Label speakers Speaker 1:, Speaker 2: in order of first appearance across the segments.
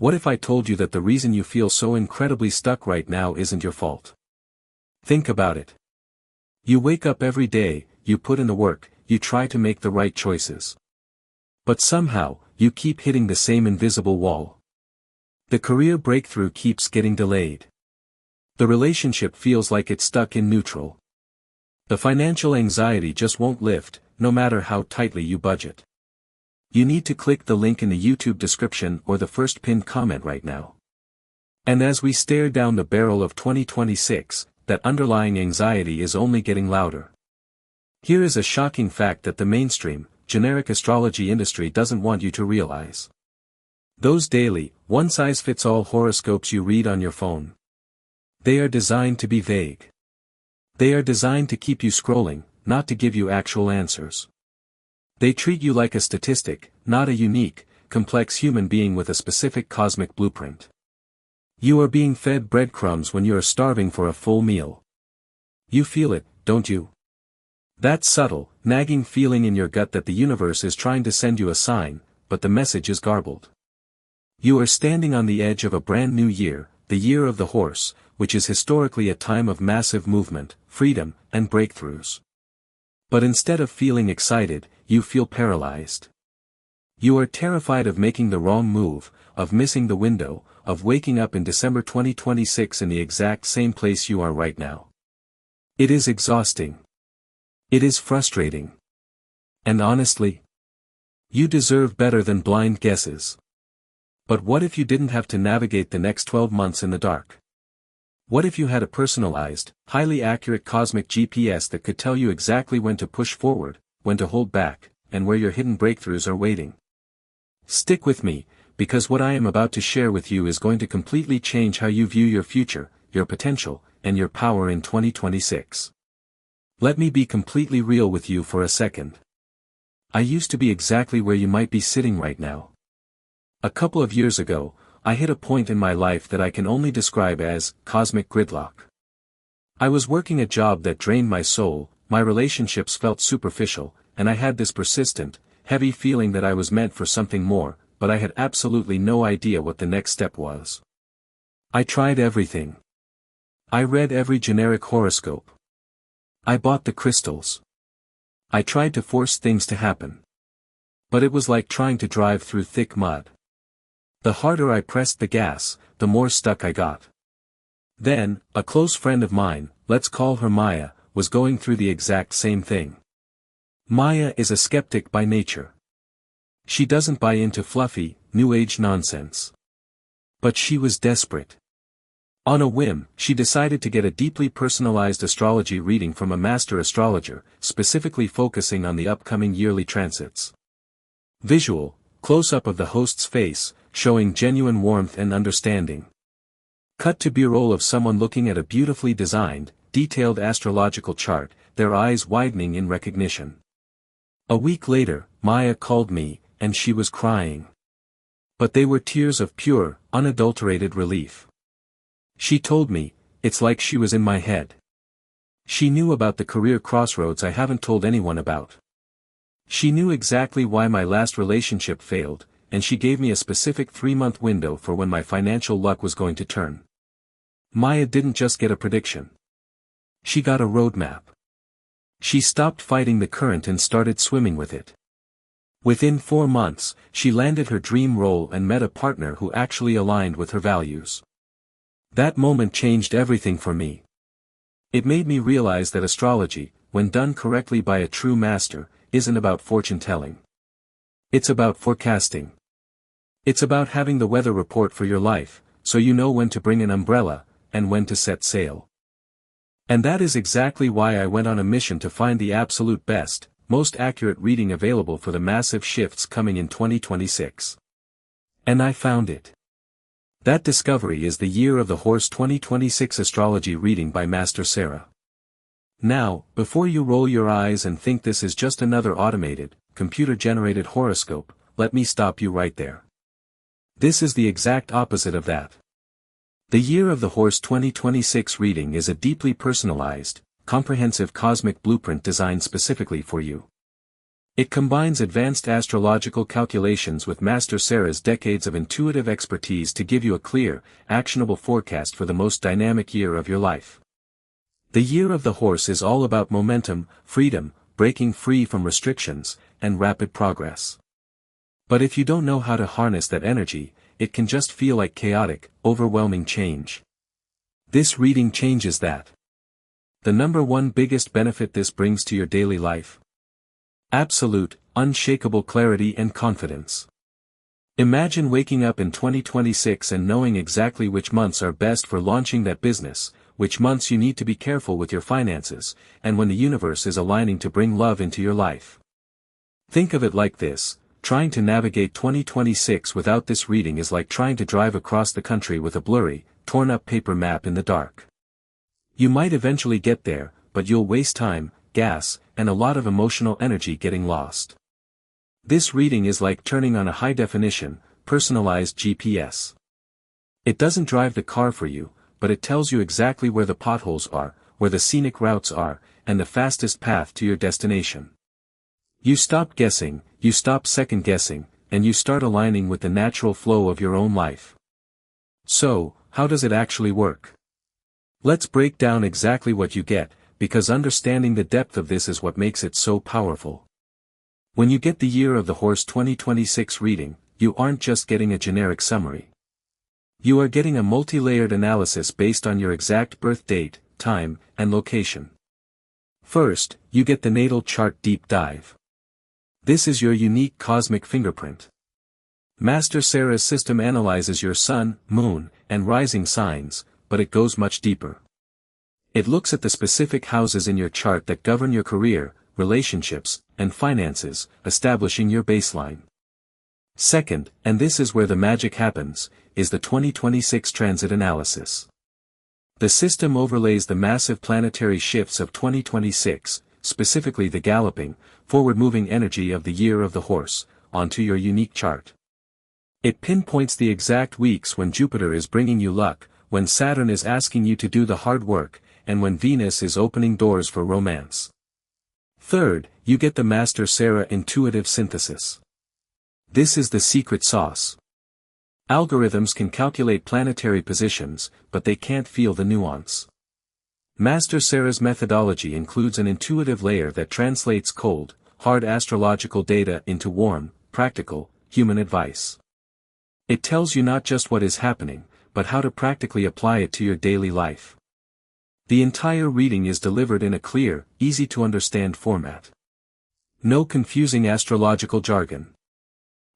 Speaker 1: What if I told you that the reason you feel so incredibly stuck right now isn't your fault? Think about it. You wake up every day, you put in the work, you try to make the right choices. But somehow, you keep hitting the same invisible wall. The career breakthrough keeps getting delayed. The relationship feels like it's stuck in neutral. The financial anxiety just won't lift, no matter how tightly you budget. You need to click the link in the YouTube description or the first pinned comment right now. And as we stare down the barrel of 2026, that underlying anxiety is only getting louder. Here is a shocking fact that the mainstream, generic astrology industry doesn't want you to realize. Those daily, one-size-fits-all horoscopes you read on your phone. They are designed to be vague. They are designed to keep you scrolling, not to give you actual answers. They treat you like a statistic, not a unique, complex human being with a specific cosmic blueprint. You are being fed breadcrumbs when you are starving for a full meal. You feel it, don't you? That subtle, nagging feeling in your gut that the universe is trying to send you a sign, but the message is garbled. You are standing on the edge of a brand new year, the year of the horse, which is historically a time of massive movement, freedom, and breakthroughs. But instead of feeling excited, you feel paralyzed. You are terrified of making the wrong move, of missing the window, of waking up in December 2026 in the exact same place you are right now. It is exhausting. It is frustrating. And honestly, you deserve better than blind guesses. But what if you didn't have to navigate the next 12 months in the dark? What if you had a personalized, highly accurate cosmic GPS that could tell you exactly when to push forward, when to hold back, and where your hidden breakthroughs are waiting? Stick with me, because what I am about to share with you is going to completely change how you view your future, your potential, and your power in 2026. Let me be completely real with you for a second. I used to be exactly where you might be sitting right now. A couple of years ago, I hit a point in my life that I can only describe as cosmic gridlock. I was working a job that drained my soul, my relationships felt superficial, and I had this persistent, heavy feeling that I was meant for something more, but I had absolutely no idea what the next step was. I tried everything. I read every generic horoscope. I bought the crystals. I tried to force things to happen. But it was like trying to drive through thick mud. The harder I pressed the gas, the more stuck I got. Then, a close friend of mine, let's call her Maya, was going through the exact same thing. Maya is a skeptic by nature. She doesn't buy into fluffy, new age nonsense. But she was desperate. On a whim, she decided to get a deeply personalized astrology reading from a master astrologer, specifically focusing on the upcoming yearly transits. Visual, close-up of the host's face, showing genuine warmth and understanding. Cut to B-roll of someone looking at a beautifully designed, detailed astrological chart, their eyes widening in recognition. A week later, Maya called me, and she was crying. But they were tears of pure, unadulterated relief. She told me, it's like she was in my head. She knew about the career crossroads I haven't told anyone about. She knew exactly why my last relationship failed, and she gave me a specific 3-month window for when my financial luck was going to turn. Maya didn't just get a prediction. She got a roadmap. She stopped fighting the current and started swimming with it. Within 4 months, she landed her dream role and met a partner who actually aligned with her values. That moment changed everything for me. It made me realize that astrology, when done correctly by a true master, isn't about fortune-telling. It's about forecasting. It's about having the weather report for your life, so you know when to bring an umbrella, and when to set sail. And that is exactly why I went on a mission to find the absolute best, most accurate reading available for the massive shifts coming in 2026. And I found it. That discovery is the Year of the Horse 2026 Astrology Reading by Master Sarah. Now, before you roll your eyes and think this is just another automated, computer-generated horoscope, let me stop you right there. This is the exact opposite of that. The Year of the Horse 2026 reading is a deeply personalized, comprehensive cosmic blueprint designed specifically for you. It combines advanced astrological calculations with Master Sarah's decades of intuitive expertise to give you a clear, actionable forecast for the most dynamic year of your life. The year of the horse is all about momentum, freedom, breaking free from restrictions, and rapid progress. But if you don't know how to harness that energy, it can just feel like chaotic, overwhelming change. This reading changes that. The number one biggest benefit this brings to your daily life: absolute, unshakable clarity and confidence. Imagine waking up in 2026 and knowing exactly which months are best for launching that business, which months you need to be careful with your finances, and when the universe is aligning to bring love into your life. Think of it like this: trying to navigate 2026 without this reading is like trying to drive across the country with a blurry, torn-up paper map in the dark. You might eventually get there, but you'll waste time, gas, and a lot of emotional energy getting lost. This reading is like turning on a high-definition, personalized GPS. It doesn't drive the car for you, but it tells you exactly where the potholes are, where the scenic routes are, and the fastest path to your destination. You stop guessing, you stop second-guessing, and you start aligning with the natural flow of your own life. So, how does it actually work? Let's break down exactly what you get, because understanding the depth of this is what makes it so powerful. When you get the Year of the Horse 2026 reading, you aren't just getting a generic summary. You are getting a multi-layered analysis based on your exact birth date, time, and location. First, you get the natal chart deep dive. This is your unique cosmic fingerprint. Master Sarah's system analyzes your sun, moon, and rising signs, but it goes much deeper. It looks at the specific houses in your chart that govern your career, relationships, and finances, establishing your baseline. Second, and this is where the magic happens, is the 2026 transit analysis. The system overlays the massive planetary shifts of 2026, specifically the galloping, forward-moving energy of the Year of the Horse, onto your unique chart. It pinpoints the exact weeks when Jupiter is bringing you luck, when Saturn is asking you to do the hard work, and when Venus is opening doors for romance. Third, you get the Master Sarah intuitive synthesis. This is the secret sauce. Algorithms can calculate planetary positions, but they can't feel the nuance. Master Sarah's methodology includes an intuitive layer that translates cold, hard astrological data into warm, practical, human advice. It tells you not just what is happening, but how to practically apply it to your daily life. The entire reading is delivered in a clear, easy-to-understand format. No confusing astrological jargon.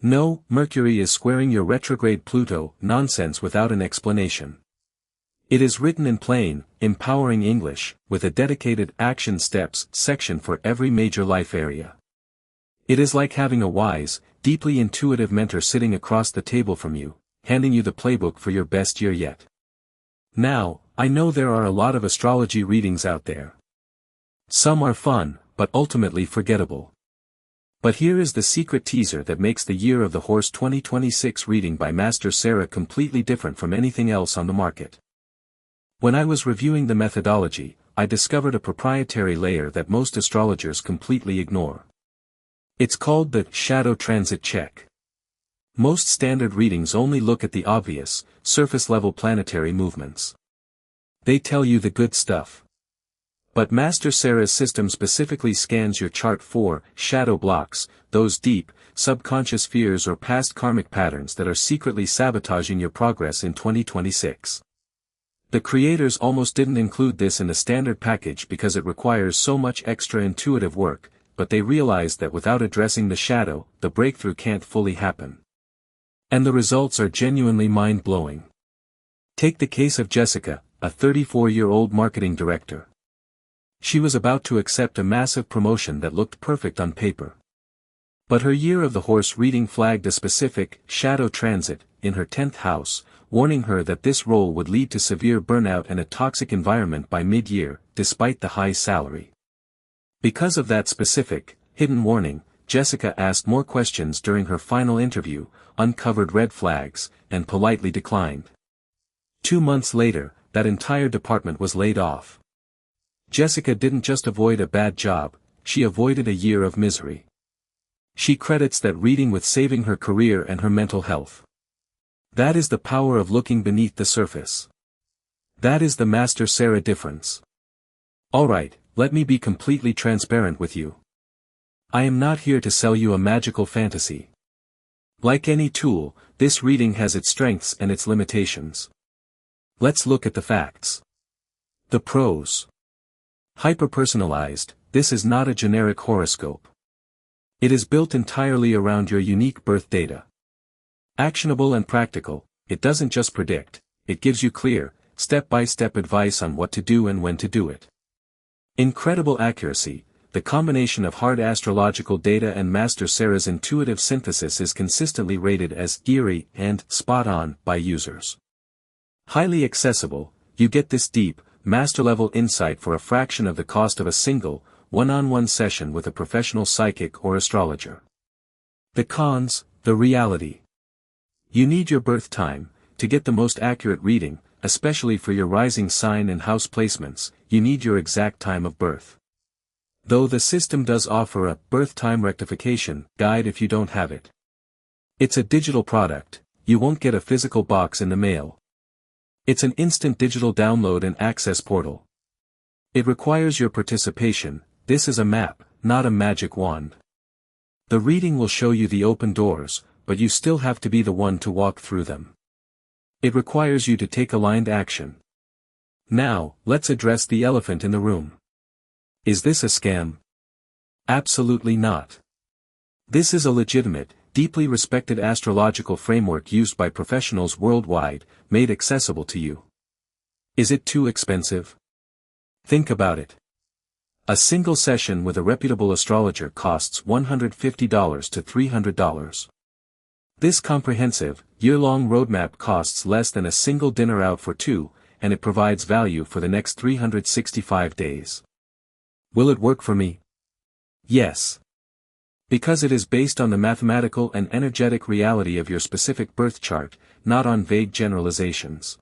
Speaker 1: No, Mercury is squaring your retrograde Pluto nonsense without an explanation. It is written in plain, empowering English, with a dedicated action steps section for every major life area. It is like having a wise, deeply intuitive mentor sitting across the table from you, handing you the playbook for your best year yet. Now, I know there are a lot of astrology readings out there. Some are fun, but ultimately forgettable. But here is the secret teaser that makes the Year of the Horse 2026 reading by Master Sarah completely different from anything else on the market. When I was reviewing the methodology, I discovered a proprietary layer that most astrologers completely ignore. It's called the shadow transit check. Most standard readings only look at the obvious, surface-level planetary movements. They tell you the good stuff. But Master Sarah's system specifically scans your chart for shadow blocks, those deep, subconscious fears or past karmic patterns that are secretly sabotaging your progress in 2026. The creators almost didn't include this in the standard package because it requires so much extra intuitive work, but they realized that without addressing the shadow, the breakthrough can't fully happen. And the results are genuinely mind-blowing. Take the case of Jessica, a 34-year-old marketing director. She was about to accept a massive promotion that looked perfect on paper. But her Year of the Horse reading flagged a specific, shadow transit, in her 10th house, warning her that this role would lead to severe burnout and a toxic environment by mid-year, despite the high salary. Because of that specific, hidden warning, Jessica asked more questions during her final interview, uncovered red flags, and politely declined. 2 months later, that entire department was laid off. Jessica didn't just avoid a bad job, she avoided a year of misery. She credits that reading with saving her career and her mental health. That is the power of looking beneath the surface. That is the Master Sarah difference. Alright, let me be completely transparent with you. I am not here to sell you a magical fantasy. Like any tool, this reading has its strengths and its limitations. Let's look at the facts. The pros. Hyper-personalized, this is not a generic horoscope. It is built entirely around your unique birth data. Actionable and practical, it doesn't just predict, it gives you clear, step-by-step advice on what to do and when to do it. Incredible accuracy, the combination of hard astrological data and Master Sarah's intuitive synthesis is consistently rated as eerie and spot-on by users. Highly accessible, you get this deep, master-level insight for a fraction of the cost of a single, one-on-one session with a professional psychic or astrologer. The cons, the reality. You need your birth time, to get the most accurate reading, especially for your rising sign and house placements, you need your exact time of birth. Though the system does offer a birth time rectification guide if you don't have it. It's a digital product, you won't get a physical box in the mail. It's an instant digital download and access portal. It requires your participation, this is a map, not a magic wand. The reading will show you the open doors, but you still have to be the one to walk through them. It requires you to take aligned action. Now, let's address the elephant in the room. Is this a scam? Absolutely not. This is a legitimate, deeply respected astrological framework used by professionals worldwide, made accessible to you. Is it too expensive? Think about it. A single session with a reputable astrologer costs $150 to $300. This comprehensive, year-long roadmap costs less than a single dinner out for two, and it provides value for the next 365 days. Will it work for me? Yes. Because it is based on the mathematical and energetic reality of your specific birth chart, not on vague generalizations.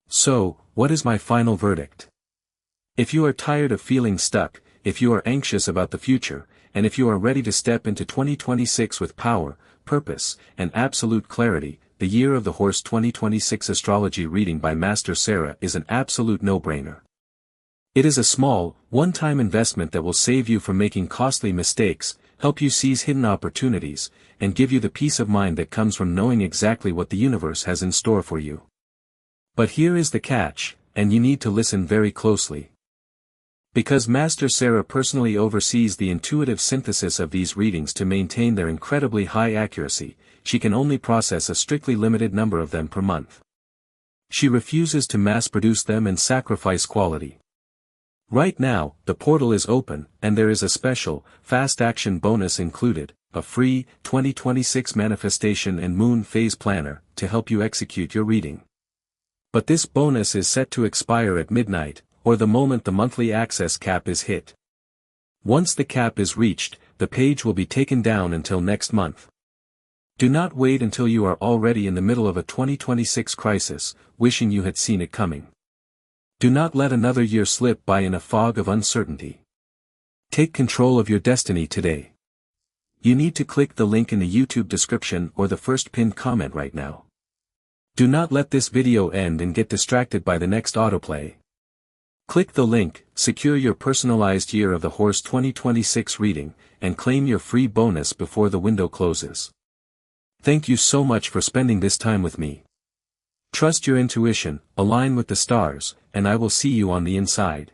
Speaker 1: So, what is my final verdict? If you are tired of feeling stuck, if you are anxious about the future, and if you are ready to step into 2026 with power, purpose, and absolute clarity, the Year of the Horse 2026 Astrology Reading by Master Sarah is an absolute no-brainer. It is a small, one-time investment that will save you from making costly mistakes, help you seize hidden opportunities, and give you the peace of mind that comes from knowing exactly what the universe has in store for you. But here is the catch, and you need to listen very closely. Because Master Sarah personally oversees the intuitive synthesis of these readings to maintain their incredibly high accuracy, she can only process a strictly limited number of them per month. She refuses to mass-produce them and sacrifice quality. Right now, the portal is open, and there is a special, fast action bonus included, a free, 2026 manifestation and moon phase planner, to help you execute your reading. But this bonus is set to expire at midnight, or the moment the monthly access cap is hit. Once the cap is reached, the page will be taken down until next month. Do not wait until you are already in the middle of a 2026 crisis, wishing you had seen it coming. Do not let another year slip by in a fog of uncertainty. Take control of your destiny today. You need to click the link in the YouTube description or the first pinned comment right now. Do not let this video end and get distracted by the next autoplay. Click the link, secure your personalized Year of the Horse 2026 reading, and claim your free bonus before the window closes. Thank you so much for spending this time with me. Trust your intuition, align with the stars, and I will see you on the inside.